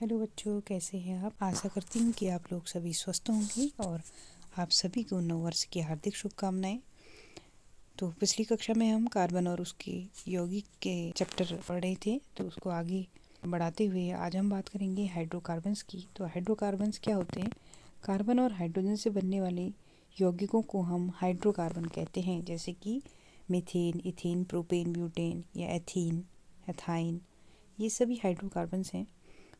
Hello बच्चों, कैसे हैं आप। आशा करती हूँ कि आप लोग सभी स्वस्थ होंगे और आप सभी को नव वर्ष की हार्दिक शुभकामनाएं। तो पिछली कक्षा में हम कार्बन और उसके यौगिक के चैप्टर पढ़ रहे थे, तो उसको आगे बढ़ाते हुए आज हम बात करेंगे हाइड्रोकार्बन्स की। तो हाइड्रोकार्बन्स क्या होते हैं? कार्बन और हाइड्रोजन से बनने वाले यौगिकों को हम हाइड्रोकार्बन कहते हैं, जैसे कि मीथेन, इथेन, प्रोपेन, ब्यूटेन या एथीन, एथाइन। ये सभी हाइड्रोकार्बन्स हैं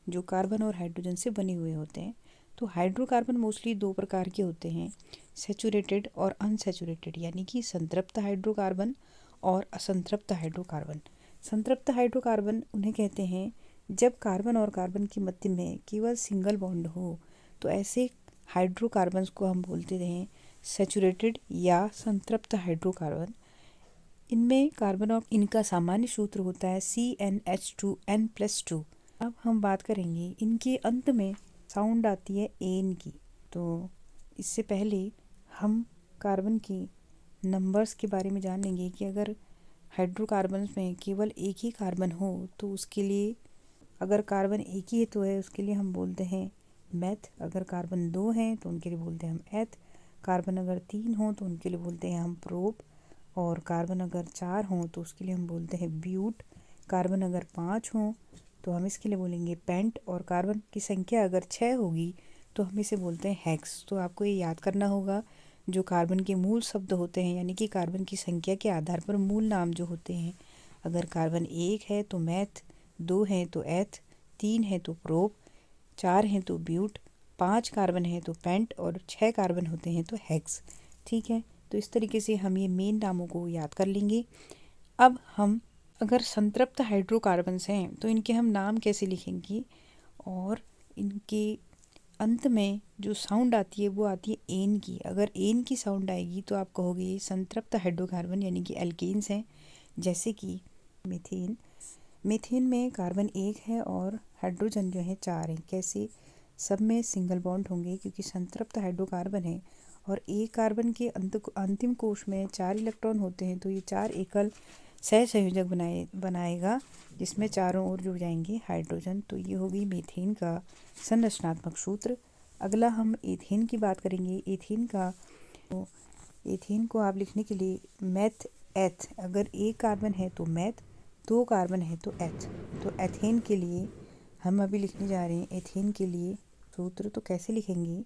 जो कार्बन और हाइड्रोजन से बने हुए होते हैं। तो हाइड्रोकार्बन मोस्टली दो प्रकार के होते हैं, सैचुरेटेड और अनसैचुरेटेड, यानी कि संतृप्त हाइड्रोकार्बन और असंतृप्त हाइड्रोकार्बन। संतृप्त हाइड्रोकार्बन उन्हें कहते हैं जब कार्बन और कार्बन के मध्य में केवल सिंगल बॉन्ड हो, तो ऐसे हाइड्रोकार्बन्स को हम बोलते हैं सैचुरेटेड या संतृप्त हाइड्रोकार्बन। इनमें कार्बन और इनका सामान्य सूत्र होता है CnH2n+2। अब हम बात करेंगे इनके अंत में साउंड आती है एन की। तो इससे पहले हम कार्बन के नंबर्स के बारे में जान लेंगे कि अगर हाइड्रोकार्बन में केवल एक ही कार्बन हो तो उसके लिए, अगर कार्बन एक ही तो है उसके लिए हम बोलते हैं मेथ। अगर कार्बन दो हैं तो उनके लिए बोलते हैं हम एथ। कार्बन अगर तीन हो तो उनके लिए बोलते हैं हम प्रोप। और कार्बन अगर चार हों तो उसके लिए हम बोलते हैं ब्यूट। कार्बन अगर पाँच हों तो हम इसके लिए बोलेंगे पेंट। और कार्बन की संख्या अगर 6 होगी तो हम इसे बोलते हैं हेक्स। तो आपको ये याद करना होगा जो कार्बन के मूल शब्द होते हैं, यानी कि कार्बन की संख्या के आधार पर मूल नाम जो होते हैं। अगर कार्बन एक है तो मैथ, दो हैं तो एथ, तीन है तो प्रोप, चार हैं तो ब्यूट, पाँच कार्बन है तो पेंट और 6 कार्बन होते हैं तो हेक्स। ठीक है, तो इस तरीके से हम ये मेन नामों को याद कर लेंगे। अब हम अगर संतृप्त हाइड्रोकार्बन्स हैं तो इनके हम नाम कैसे लिखेंगे, और इनके अंत में जो साउंड आती है वो आती है एन की। अगर एन की साउंड आएगी तो आप कहोगे ये संतृप्त हाइड्रोकार्बन यानी कि एल्केन्स हैं, जैसे कि मीथेन। मीथेन में कार्बन एक है और हाइड्रोजन जो है 4 हैं। कैसे? सब में सिंगल बॉन्ड होंगे क्योंकि संतृप्त हाइड्रोकार्बन है। और एक कार्बन के अंतिम कोश में 4 इलेक्ट्रॉन होते हैं, तो ये 4 एकल सहसंयोजक बनाएगा जिसमें चारों ओर जुड़ जाएंगे हाइड्रोजन। तो ये होगी मीथेन का संरचनात्मक सूत्र। अगला हम एथेन की बात करेंगे। एथेन का, तो एथेन को आप लिखने के लिए मैथ एथ, अगर एक कार्बन है तो मैथ, दो कार्बन है तो एथ। तो एथेन के लिए हम अभी लिखने जा रहे हैं एथेन के लिए सूत्र। तो कैसे लिखेंगे?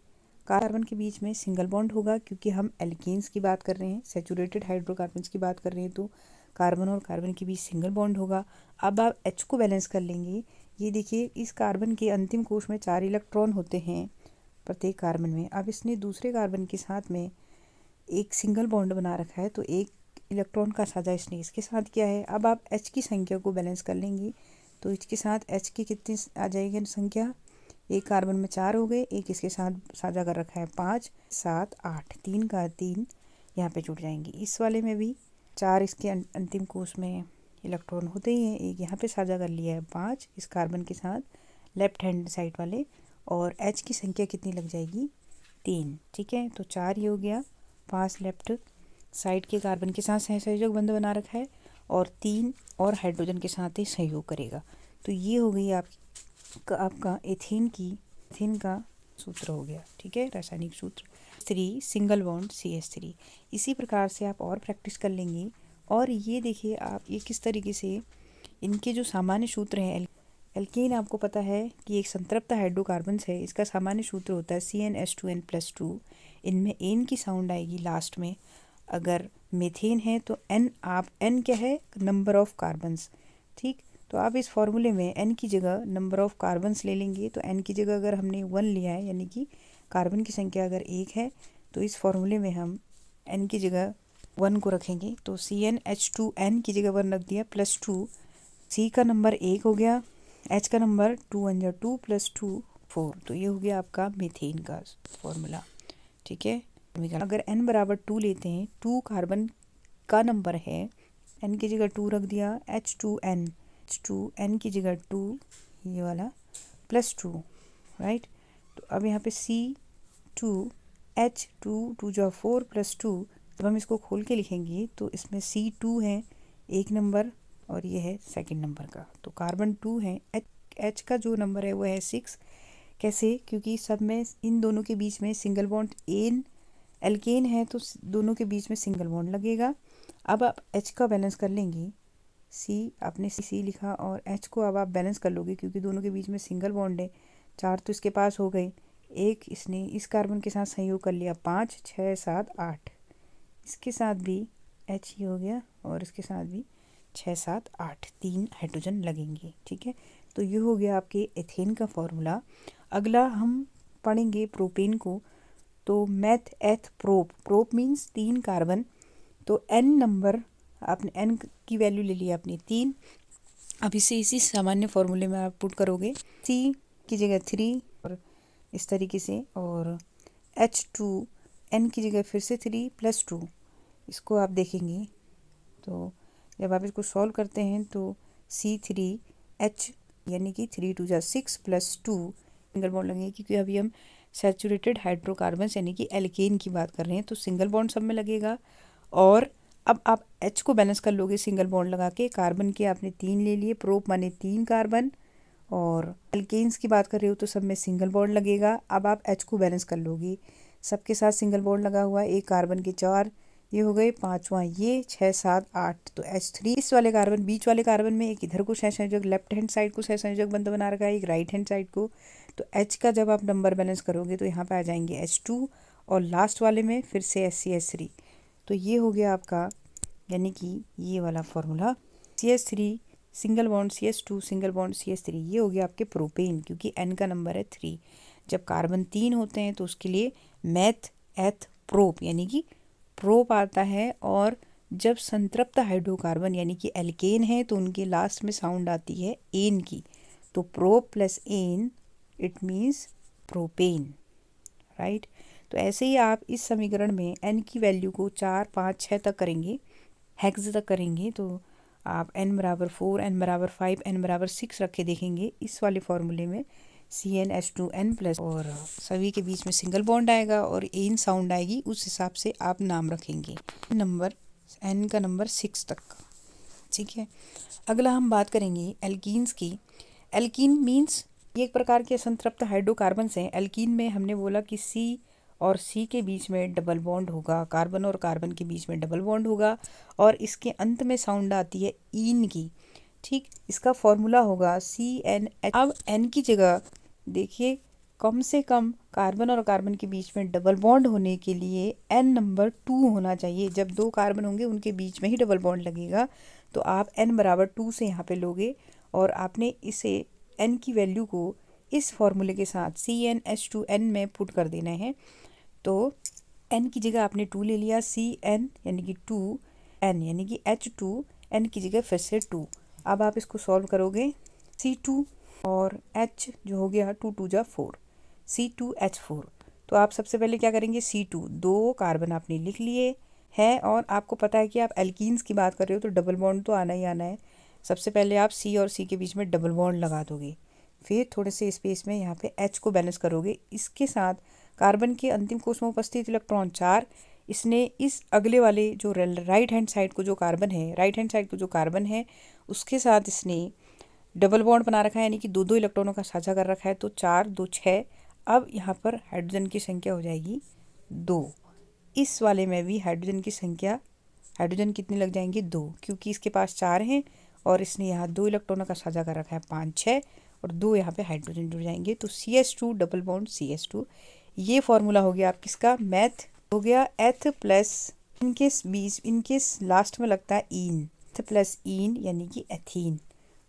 कार्बन के बीच में सिंगल बॉन्ड होगा क्योंकि हम एल्केन्स की बात कर रहे हैं, सैचुरेटेड हाइड्रोकार्बन्स की बात कर रहे हैं, तो कार्बन और कार्बन के बीच सिंगल बॉन्ड होगा। अब आप H को बैलेंस कर लेंगे। ये देखिए, इस कार्बन के अंतिम कोश में 4 इलेक्ट्रॉन होते हैं प्रत्येक कार्बन में। अब इसने दूसरे कार्बन के साथ में एक सिंगल बॉन्ड बना रखा है, तो एक इलेक्ट्रॉन का साझा इसने इसके साथ किया है। अब आप H की संख्या को बैलेंस कर लेंगे तो इसके साथ H की कितनी आ जाएगी संख्या? एक कार्बन में 4 हो गए, एक इसके साथ साझा कर रखा है 5, 7, 8, 3 का 3 यहाँ पे जुड़ जाएंगे। इस वाले में भी 4 इसके अंतिम कोश में इलेक्ट्रॉन होते ही हैं, एक यहाँ पे साझा कर लिया है 5 इस कार्बन के साथ लेफ्ट हैंड साइड वाले। और H की संख्या कितनी लग जाएगी? 3। ठीक है, तो 4 ये हो गया, 5 लेफ्ट साइड के कार्बन के साथ सहसंयोजक बंध बना रखा है और 3 और हाइड्रोजन के साथ ही सहयोग करेगा। तो ये हो गई आपका एथेन का सूत्र हो गया। ठीक है, रासायनिक सूत्र 3 सिंगल बॉन्ड CH3। इसी प्रकार से आप और प्रैक्टिस कर लेंगे। और ये देखिए आप ये किस तरीके से इनके जो सामान्य सूत्र हैं। एल्केन आपको पता है कि एक संतृप्त हाइड्रोकार्बन्स है, इसका सामान्य सूत्र होता है CnH2n+2। इनमें एन की साउंड आएगी लास्ट में। अगर मीथेन है तो एन, आप एन क्या है? Number of carbons. ठीक, तो आप इस फॉर्मूले में एन की जगह नंबर ऑफ कार्बन्स ले लेंगे। तो एन की जगह अगर हमने 1 लिया है, यानी कि कार्बन की संख्या अगर 1 है, तो इस फॉर्मूले में हम एन की जगह 1 को रखेंगे। तो CnH2n की जगह 1 रख दिया, +2। C का नंबर 1 हो गया, H का नंबर 2 1 जा 2 +2 4। तो ये हो गया आपका मीथेन का फॉर्मूला। ठीक है, अगर n बराबर 2 लेते हैं, 2 कार्बन का नंबर है, n की जगह 2 रख दिया, H2n की जगह 2, ये वाला +2, राइट। तो अब यहाँ पे C2H2 2 जा 4 +2। जब हम इसको खोल के लिखेंगे तो इसमें C2 है एक नंबर और ये है सेकंड नंबर का। तो कार्बन 2 है, H का जो नंबर है वो है 6। कैसे? क्योंकि सब में इन दोनों के बीच में सिंगल बॉन्ड एन एल्केन है तो दोनों के बीच में सिंगल बॉन्ड लगेगा। अब आप H का बैलेंस कर लेंगे, C आपने C लिखा और H को अब आप बैलेंस कर लोगे क्योंकि दोनों के बीच में सिंगल बॉन्ड है। 4 तो इसके पास हो गए, एक इसने इस कार्बन के साथ संयोग कर लिया, 5 6 7 8, इसके साथ भी H ही हो गया और इसके साथ भी 6 7 8, 3 हाइड्रोजन लगेंगे। ठीक है, तो ये हो गया आपके एथेन का फॉर्मूला। अगला हम पढ़ेंगे प्रोपेन को। तो मैथ एथ प्रोप, प्रोप मीन्स 3 कार्बन। तो n नंबर आपने n की वैल्यू ले ली आपने 3। अब इसे इसी सामान्य फॉर्मूले में आप पुट करोगे, C की जगह 3 और इस तरीके से, और H2 n की जगह फिर से 3 + 2। इसको आप देखेंगे तो जब आप इसको सॉल्व करते हैं तो C3H यानी कि 3 2 जा 6 + 2 सिंगल बॉन्ड लगेंगे, क्योंकि अभी हम सैचुरेटेड हाइड्रोकार्बन्स यानी कि एल्केन की बात कर रहे हैं, तो सिंगल बॉन्ड सब में लगेगा। और अब आप H को बैलेंस कर लोगे सिंगल बॉन्ड लगा के। कार्बन के आपने 3 ले लिए, प्रोप माने 3 कार्बन, और एल्केन्स की बात कर रहे हो तो सब में सिंगल बॉन्ड लगेगा। अब आप H को बैलेंस कर लोगे, सबके साथ सिंगल बॉन्ड लगा हुआ है, एक कार्बन के 4, ये हो गए, 5वां ये, 6 7 8, तो H3 इस वाले कार्बन, बीच वाले कार्बन में एक इधर को सहसंयोजक, लेफ्ट हैंड साइड को सहसंयोजक बंद बना रखा है, एक राइट हैंड साइड को। तो H का जब आप नंबर बैलेंस करोगे तो यहाँ पे आ जाएंगे H2 और लास्ट वाले में फिर से HCH3। तो ये हो गया आपका, यानी कि ये वाला formula, CH3 single bond CH2 single bond CH3, ये हो गया आपके प्रोपेन, क्योंकि N का नंबर है 3। जब कार्बन 3 होते हैं तो उसके लिए मैथ एथ प्रोप यानी कि प्रोप आता है, और जब संतृप्त हाइड्रोकार्बन यानी कि एल्केन है तो उनके लास्ट में साउंड आती है एन की, तो prop plus N it means propane, right. तो ऐसे ही आप इस समीकरण में n की वैल्यू को 4 5 6 तक करेंगे, हेक्स तक करेंगे, तो आप n बराबर 4, n बराबर 5, n बराबर 6 रख के देखेंगे इस वाले फॉर्मूले में CnH2n प्लस, और सभी के बीच में सिंगल बॉन्ड आएगा और एन साउंड आएगी, उस हिसाब से आप नाम रखेंगे नंबर n का नंबर 6 तक। ठीक है, अगला हम बात करेंगे एल्कीन्स की। एल्कीन मीन्स ये एक प्रकार के संतृप्त हाइड्रोकार्बन्स हैं। एल्कीन में हमने बोला कि C और C के बीच में डबल बॉन्ड होगा, कार्बन और कार्बन के बीच में डबल बॉन्ड होगा, और इसके अंत में साउंड आती है इन की। ठीक, इसका फॉर्मूला होगा CnH। अब N की जगह देखिए, कम से कम कार्बन और कार्बन के बीच में डबल बॉन्ड होने के लिए N नंबर 2 होना चाहिए। जब 2 कार्बन होंगे उनके बीच में ही डबल बॉन्ड लगेगा, तो आप N बराबर 2 से यहाँ पे लोगे, और आपने इसे N की वैल्यू को इस फॉर्मूले के साथ CnH2n में पुट कर देना है। तो N की जगह आपने 2 ले लिया, Cn यानी कि 2n यानी कि H2, N की जगह फिर से 2। अब आप इसको सॉल्व करोगे, C2 और H जो हो गया 2 2 जा 4, C2H4। तो आप सबसे पहले क्या करेंगे, C2 2 कार्बन आपने लिख लिए हैं, और आपको पता है कि आप एल्कीन्स की बात कर रहे हो तो डबल बॉन्ड तो आना ही आना है। सबसे पहले आप C और C के बीच में डबल बॉन्ड लगा दोगे, फिर थोड़े से स्पेस में यहाँ पे H को बैलेंस करोगे। इसके साथ कार्बन के अंतिम कोष में उपस्थित इलेक्ट्रॉन 4, इसने इस अगले वाले जो राइट हैंड साइड को जो कार्बन है, राइट हैंड साइड को जो कार्बन है उसके साथ इसने डबल बॉन्ड बना रखा है, यानी कि 2 2 इलेक्ट्रॉनों का साझा कर रखा है, तो 4 2 6। अब यहाँ पर हाइड्रोजन की संख्या हो जाएगी 2। इस वाले में भी हाइड्रोजन की संख्या, हाइड्रोजन कितने लग जाएंगे 2, क्योंकि इसके पास 4 हैं और इसने यहाँ 2 इलेक्ट्रॉनों का साझा कर रखा है, 5 6, और 2 यहाँ पे हाइड्रोजन जुड़ जाएंगे, तो CH2 डबल बॉन्ड CH2। ये फॉर्मूला हो गया आप किसका, मैथ हो गया एथ प्लस, इनके बीच इनके लास्ट में लगता है इन, एथ प्लस इन यानी कि एथीन।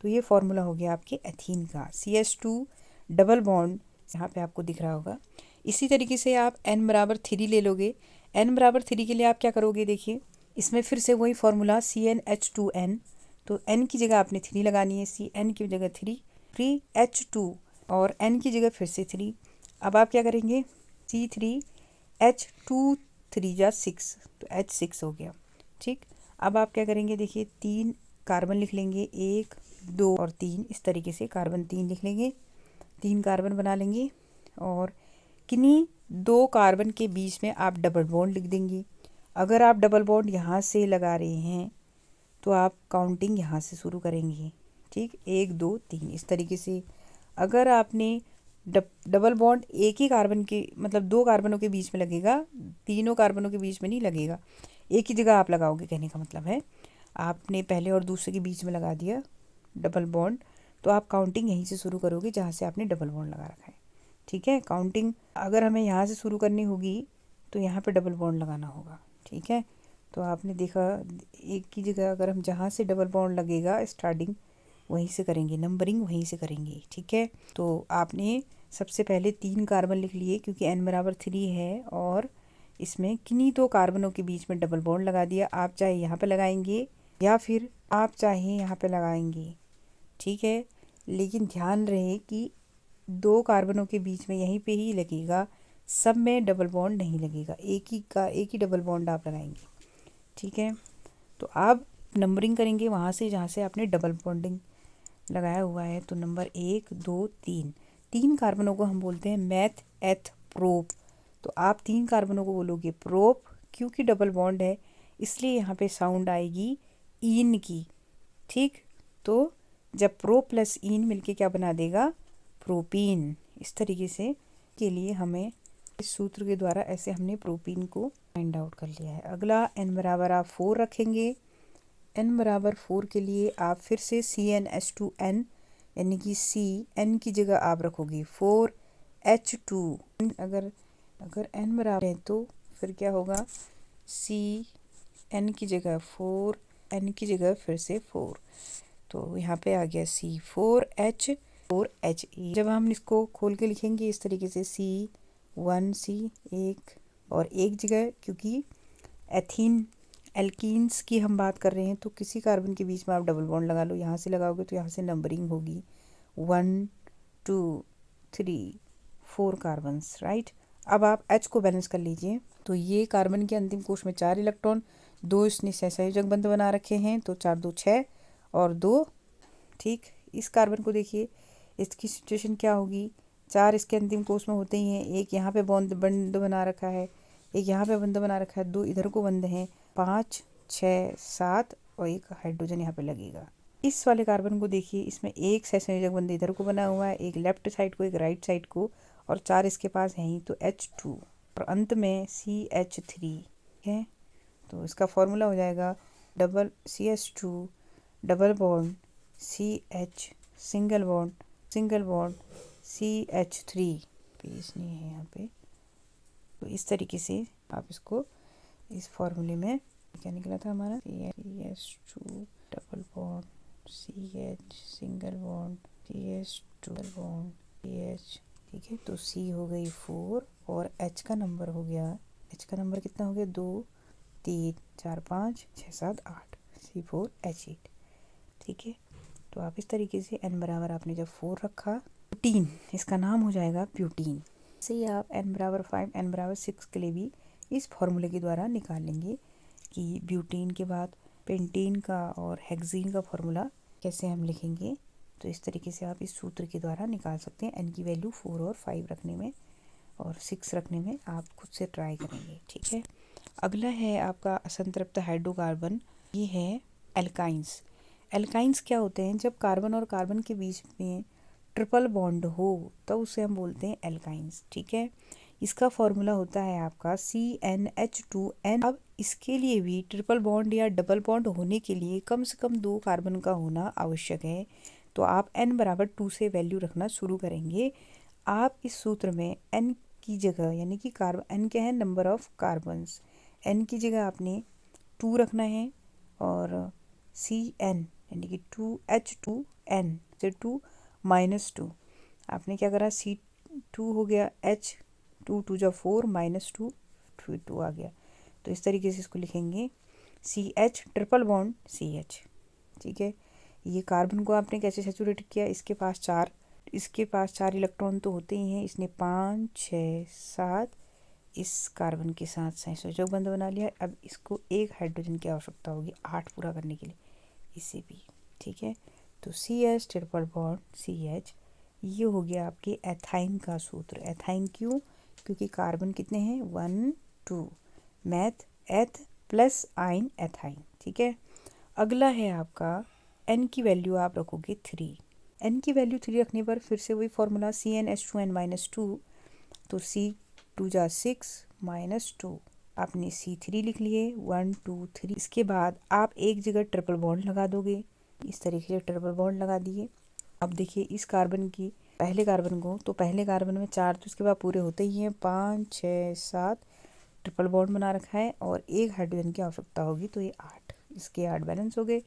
तो ये फॉर्मूला हो गया आपके एथीन का, CH2 डबल बॉन्ड यहाँ पे आपको दिख रहा होगा। इसी तरीके से आप n बराबर 3 ले लोगे। n बराबर 3 के लिए आप क्या करोगे, देखिए इसमें फिर से वही फॉर्मूला CnH2n, तो n की जगह आपने 3 लगानी है, Cn की जगह 3H2 और n की जगह फिर से 3। अब आप क्या करेंगे, C3H2 3 जा 6, तो H6 हो गया। ठीक, अब आप क्या करेंगे, देखिए 3 कार्बन लिख लेंगे, 1 2 और 3, इस तरीके से कार्बन 3 लिख लेंगे, 3 कार्बन बना लेंगे, और किन्हीं 2 कार्बन के बीच में आप डबल बॉन्ड लिख देंगे। अगर आप डबल बॉन्ड यहाँ से लगा रहे हैं तो आप काउंटिंग यहाँ से शुरू करेंगे। ठीक, 1 2 3, इस तरीके से अगर आपने डबल बॉन्ड एक ही कार्बन के मतलब 2 कार्बनों के बीच में लगेगा, तीनों कार्बनों के बीच में नहीं लगेगा, एक ही जगह आप लगाओगे, कहने का मतलब है आपने पहले और दूसरे के बीच में लगा दिया डबल बॉन्ड, तो आप काउंटिंग यहीं से शुरू करोगे जहाँ से आपने डबल बॉन्ड लगा रखा है। ठीक है, काउंटिंग अगर हमें यहाँ से शुरू करनी होगी तो यहाँ पे डबल बॉन्ड लगाना होगा। ठीक है, तो आपने देखा एक ही जगह अगर हम जहाँ से डबल बॉन्ड लगेगा स्टार्टिंग वहीं से करेंगे, नंबरिंग वहीं से करेंगे। ठीक है, तो आपने सबसे पहले 3 कार्बन लिख लिए क्योंकि n बराबर 3 है और इसमें किन्हीं 2 कार्बनों के बीच में डबल बॉन्ड लगा दिया। आप चाहे यहाँ पे लगाएंगे या फिर आप चाहे यहाँ पे लगाएंगे। ठीक है, लेकिन ध्यान रहे कि 2 कार्बनों के बीच में यहीं पे ही लगेगा, सब में डबल बॉन्ड नहीं लगेगा, एक ही डबल बॉन्ड आप लगाएंगे। ठीक है, तो आप नंबरिंग करेंगे वहाँ से जहाँ से आपने डबल बॉन्डिंग लगाया हुआ है। तो नंबर 1 2 3 कार्बनों को हम बोलते हैं मैथ एथ प्रोप। तो आप 3 कार्बनों को बोलोगे प्रोप, क्योंकि डबल बॉन्ड है इसलिए यहाँ पे साउंड आएगी इन की। ठीक, तो जब प्रो प्लस इन मिलके क्या बना देगा, प्रोपीन। इस तरीके से के लिए हमें इस सूत्र के द्वारा ऐसे हमने प्रोपीन को फाइंड आउट कर लिया है। अगला n बराबर आप 4 रखेंगे। n बराबर 4 के लिए आप फिर से CnH2n यानी कि n की जगह आप रखोगे 4H2। अगर n बराबर है तो फिर क्या होगा, n की जगह 4, n की जगह फिर से 4, तो यहाँ पे आ गया C4H4He। जब हम इसको खोल के लिखेंगे इस तरीके से C1 एक और एक जगह, क्योंकि एथीन एल्कीन्स की हम बात कर रहे हैं तो किसी कार्बन के बीच में आप डबल बॉन्ड लगा लो, यहाँ से लगाओगे तो यहाँ से नंबरिंग होगी 1 2 3 4 कार्बन्स। राइट, अब आप H को बैलेंस कर लीजिए। तो ये कार्बन के अंतिम कोश में 4 इलेक्ट्रॉन, 2 इसने सहसंयोजक बंध बना रखे हैं, तो 4 2 6 और 2। ठीक, इस कार्बन को देखिए, इसकी सिचुएशन क्या होगी, 4 इसके अंतिम कोश में होते ही हैं, एक यहाँ पे बंध बना रखा है, एक यहाँ पे बंध बना रखा है, 2 इधर को बंध हैं, 5 6 7 और एक हाइड्रोजन यहाँ पे लगेगा। इस वाले कार्बन को देखिए, इसमें एक सहसंयोजक बंध इधर को बना हुआ है, एक लेफ्ट साइड को एक राइट साइड को, और 4 इसके पास हैं ही, तो H2 और अंत में CH3 है। तो इसका फॉर्मूला हो जाएगा double CH2 double bond CH single bond CH3, page नहीं है यहाँ पे। तो इस तरीके से आप इसको इस फॉर्मूले में क्या निकला था हमारा, CH2 double bond CH single bond CH2 double bond CH। ठीक है, तो C हो गई 4 और H का नंबर हो गया, H का नंबर कितना हो गया, 2 3 4 5 6 7 8 C4H8। ठीक है, तो आप इस तरीके से n बराबर आपने जब 4 रखा, प्यूटीन इसका नाम हो जाएगा प्यूटीन। से ही आप n बराबर 5 n बराबर 6 के लिए भी इस फॉर्मूले के द्वारा निकाल लेंगे कि ब्यूटीन के बाद पेंटीन का और हेक्सीन का फॉर्मूला कैसे हम लिखेंगे। तो इस तरीके से आप इस सूत्र के द्वारा निकाल सकते हैं। n की वैल्यू 4 और 5 रखने में और 6 रखने में आप खुद से ट्राई करेंगे। ठीक है, अगला है आपका असंतृप्त हाइड्रोकार्बन, ये है एल्काइंस। एल्काइंस क्या होते हैं, जब कार्बन और कार्बन के बीच में ट्रिपल बॉन्ड हो तो उसे हम बोलते हैं एल्काइंस। ठीक है, इसका फॉर्मूला होता है आपका CnH2n। अब इसके लिए भी ट्रिपल बॉन्ड या डबल बॉन्ड होने के लिए कम से कम 2 कार्बन का होना आवश्यक है। तो आप n बराबर 2 से वैल्यू रखना शुरू करेंगे। आप इस सूत्र में n की जगह यानी कि कार्बन n क्या है, नंबर ऑफ कार्बन्स, n की जगह आपने 2 रखना है और Cn यानी कि 2H2n से 2 माइनस 2 आपने क्या करा, C2 हो गया, H 2 जा 4 माइनस 2 2 आ गया। तो इस तरीके से इसको लिखेंगे CH ट्रिपल बॉन्ड CH। ठीक है, ये कार्बन को आपने कैसे सैचुरेट किया, इसके पास 4 इलेक्ट्रॉन तो होते ही हैं, इसने 5 6 7 इस कार्बन के साथ सहसंयोजक बंध बना लिया। अब इसको एक हाइड्रोजन की आवश्यकता होगी 8 पूरा करने के लिए, इसे भी। ठीक है, तो CH ट्रिपल बॉन्ड CH, ये हो गया आपके एथाइन का सूत्र। एथाइन क्यों, क्योंकि कार्बन कितने हैं, 1 2, मैथ एथ प्लस आइन एथाइन। ठीक है, अगला है आपका n की वैल्यू आप रखोगे 3। n की वैल्यू 3 रखने पर फिर से वही फॉर्मूला CnH2n-2, तो C2 जा 6 -2, आपने C3 लिख लिए 1 2 3। इसके बाद आप एक जगह ट्रिपल बॉन्ड लगा दोगे, इस तरीके से ट्रिपल बॉन्ड लगा दिए। अब देखिए इस कार्बन की पहले कार्बन को, तो पहले कार्बन में 4 तो इसके बाद पूरे होते ही हैं, 5 6 7 ट्रिपल बॉन्ड बना रखा है और एक हाइड्रोजन की आवश्यकता होगी, तो ये 8, इसके 8 बैलेंस हो गए।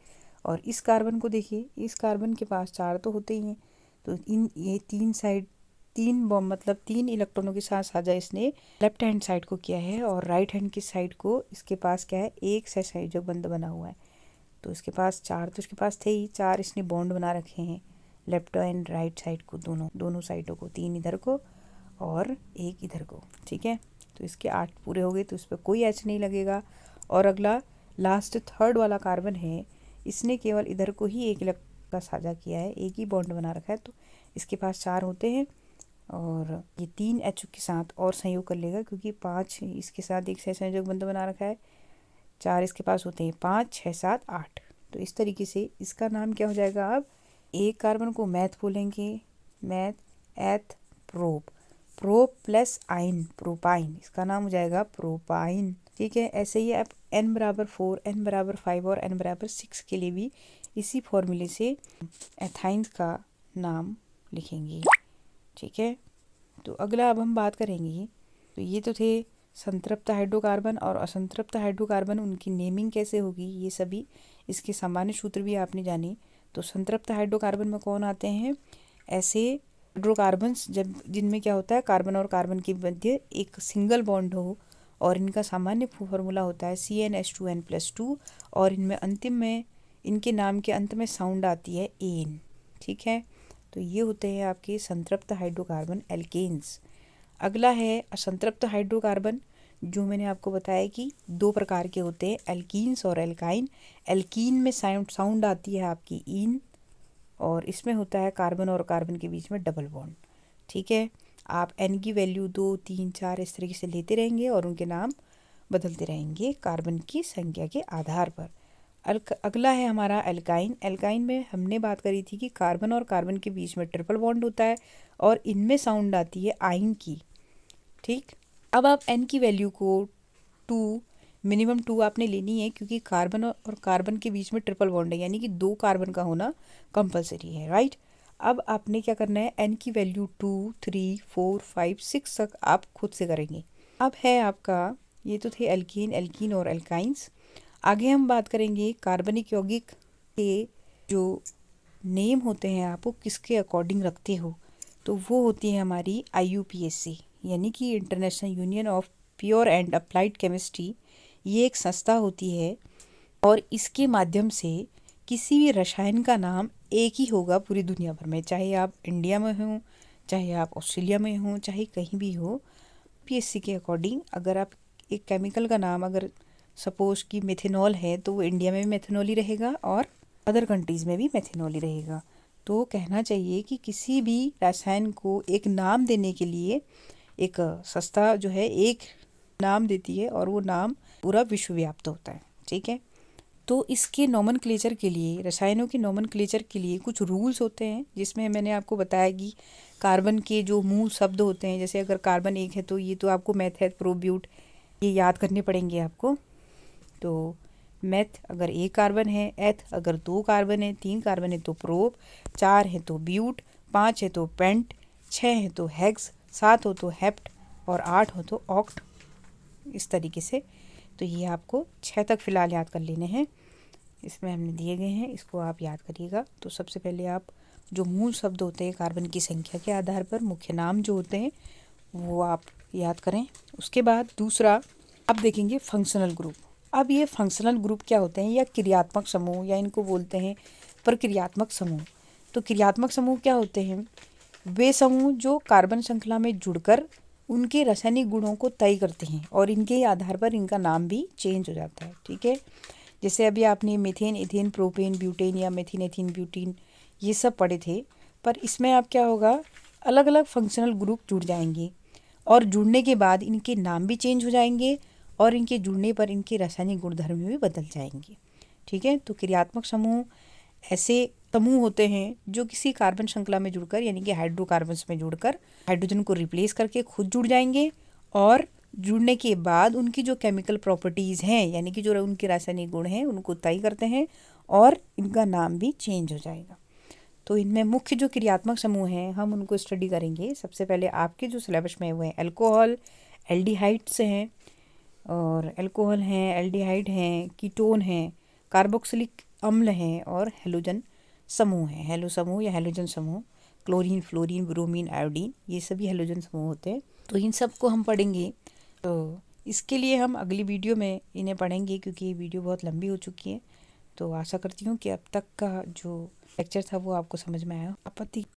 और इस कार्बन को देखिए, इस कार्बन के पास 4 तो होते ही हैं, तो ये 3 साइड 3 बॉम्ब मतलब 3 इलेक्ट्रॉनों के साथ साझा इसने लेफ्ट हैंड साइड को किया है और राइट हैंड की साइड को इसके पास क्या है, एक सहसंयोजक बंध बना हुआ है। तो इसके पास 4 तो इसके पास थे ही, 4 इसने बॉन्ड बना रखे हैं लेफ्ट एंड राइट साइड को, दोनों साइडों को, 3 इधर को और एक इधर को, ठीक है। तो इसके 8 पूरे हो गए, तो इस पर कोई एच नहीं लगेगा। और अगला लास्ट थर्ड वाला कार्बन है, इसने केवल इधर को ही एक इलेक्ट्रॉन का साझा किया है, एक ही बॉन्ड बना रखा है, तो इसके पास 4 होते हैं और ये 3 एच के साथ और संयोग कर लेगा, क्योंकि 5 इसके साथ एक सहसंयोजक बंध बना रखा है, 4 इसके पास होते हैं, 5 6 7 8। तो इस तरीके से इसका नाम क्या हो जाएगा, अब एक कार्बन को मैथ बोलेंगे, मैथ एथ प्रोप, प्रोप प्लस आइन प्रोपाइन, इसका नाम हो जाएगा प्रोपाइन, ठीक है। ऐसे ही आप n बराबर 4, n बराबर 5 और n बराबर 6 के लिए भी इसी फॉर्मूले से एथाइंस का नाम लिखेंगे, ठीक है। तो अगला अब हम बात करेंगे, तो ये तो थे संतृप्त हाइड्रोकार्बन और असंतृप्त हाइड्रोकार्बन, उनकी नेमिंग कैसे होगी ये सभी, इसके सामान्य सूत्र भी आपने जाने। तो संतृप्त हाइड्रोकार्बन में कौन आते हैं, ऐसे हाइड्रोकार्बन्स जब जिनमें क्या होता है, कार्बन और कार्बन के मध्य एक सिंगल बॉन्ड हो और इनका सामान्य फॉर्मूला होता है CnH2n+2 और इनमें अंतिम में इनके नाम के अंत में साउंड आती है एन, ठीक है। तो ये होते हैं आपके संतृप्त हाइड्रोकार्बन एल्केन्स। अगला है असंतृप्त हाइड्रोकार्बन, जो मैंने आपको बताया कि 2 प्रकार के होते हैं, एल्कीन्स और एल्काइन। एल्कीन में साउंड आती है आपकी इन और इसमें होता है कार्बन और कार्बन के बीच में डबल बॉन्ड, ठीक है। आप n की वैल्यू 2 3 4 इस तरीके से लेते रहेंगे और उनके नाम बदलते रहेंगे कार्बन की संख्या के आधार पर। अगला है हमारा एल्काइन। एल्काइन में हमने बात करी थी कि कार्बन और कार्बन के बीच में ट्रिपल बॉन्ड होता है और इनमें साउंड आती है आइन की, ठीक। अब आप n की वैल्यू को 2 मिनिमम 2 आपने लेनी है, क्योंकि कार्बन और कार्बन के बीच में ट्रिपल बॉन्ड है, यानी कि 2 कार्बन का होना कंपलसरी है, राइट। अब आपने क्या करना है, n की वैल्यू 2 3 4 5 6 तक आप खुद से करेंगे। अब है आपका, ये तो थे एल्कीन, एल्कीन और एल्काइंस। आगे हम बात करेंगे कार्बनिक यौगिक के जो नेम होते हैं आप वो किसके अकॉर्डिंग रखते हो, तो वो होती है हमारी IUPAC, यानी कि international union of pure and applied chemistry. ये एक संस्था होती है और इसके माध्यम से किसी भी रसायन का नाम एक ही होगा पूरी दुनिया भर में, चाहे आप इंडिया में हो, चाहे आप ऑस्ट्रेलिया में हो, चाहे कहीं भी हो। PSC के अकॉर्डिंग अगर आप एक केमिकल का नाम, अगर सपोज कि मेथेनॉल है, तो वो इंडिया में भी मेथेनॉल ही रहेगा और अदर कंट्रीज़ में भी मेथेनॉल ही रहेगा। तो कहना चाहिए कि किसी भी रसायन को एक नाम देने के लिए एक संस्था जो है एक नाम देती है और वो नाम पूरा विश्वव्याप्त होता है, ठीक है। तो इसके नोमेनक्लेचर के लिए, रसायनों के नोमेनक्लेचर के लिए कुछ रूल्स होते हैं, जिसमें मैंने आपको बताया कि कार्बन के जो मूल शब्द होते हैं, जैसे अगर कार्बन 1 है तो ये तो आपको मेथेट प्रोब्यूट ये याद करने पड़ेंगे आपको। तो मेथ अगर 1 कार्बन है, एथ अगर 2 कार्बन है, 3 कार्बन है तो प्रोप, 4 है तो ब्यूट, 5 है तो पेंट, 6 है तो हेक्स, 7 हो तो हेप्ट और 8 हो तो ऑक्ट, इस तरीके से। तो ये आपको 6 तक फ़िलहाल याद कर लेने हैं, इसमें हमने दिए गए हैं, इसको आप याद करिएगा। तो सबसे पहले आप जो मूल शब्द होते हैं कार्बन की संख्या के आधार पर, मुख्य नाम जो होते हैं वो आप याद करें। उसके बाद दूसरा आप देखेंगे फंक्शनल ग्रुप। अब ये फंक्शनल ग्रुप क्या होते हैं, या क्रियात्मक समूह, या इनको बोलते हैं प्रक्रियात्मक समूह। तो क्रियात्मक समूह क्या होते हैं, वे समूह जो कार्बन श्रृंखला में जुड़कर उनके रासायनिक गुणों को तय करते हैं और इनके आधार पर इनका नाम भी चेंज हो जाता है, ठीक है। जैसे अभी आपने मीथेन, इथेन, प्रोपेन, ब्यूटेन या मेथिन, एथिन, ब्यूटीन ये सब पढ़े थे, पर इसमें आप क्या होगा, अलग अलग फंक्शनल ग्रुप जुड़ जाएंगे और जुड़ने के बाद इनके नाम भी चेंज हो जाएंगे और इनके जुड़ने पर इनके रासायनिक गुणधर्म भी बदल जाएंगे, ठीक है। तो क्रियात्मक समूह ऐसे समूह होते हैं जो किसी कार्बन श्रृंखला में जुड़कर यानी कि हाइड्रोकार्बन्स में जुड़कर हाइड्रोजन को रिप्लेस करके खुद जुड़ जाएंगे और जुड़ने के बाद उनकी जो केमिकल प्रॉपर्टीज़ हैं यानी कि जो उनके रासायनिक गुण हैं उनको तय करते हैं और इनका नाम भी चेंज हो जाएगा। तो इनमें मुख्य जो क्रियात्मक समूह हैं हम उनको स्टडी करेंगे। सबसे पहले आपके जो सिलेबस में हुए हैं अल्कोहल, एल्डिहाइड्स हैं और अल्कोहल हैं, एल्डिहाइड हैं, कीटोन हैं, कार्बोक्सिलिक अम्ल हैं और हेलोजन समूह हैं। हेलो समूह या हेलोजन समूह, क्लोरीन, फ्लोरीन, ब्रोमीन, आयोडीन, ये सभी हेलोजन समूह होते हैं। तो इन सब को हम पढ़ेंगे। तो इसके लिए हम अगली वीडियो में इन्हें पढ़ेंगे क्योंकि ये वीडियो बहुत लंबी हो चुकी है। तो आशा करती हूँ कि अब तक का जो लेक्चर था वो आपको समझ में आया। आपत्ति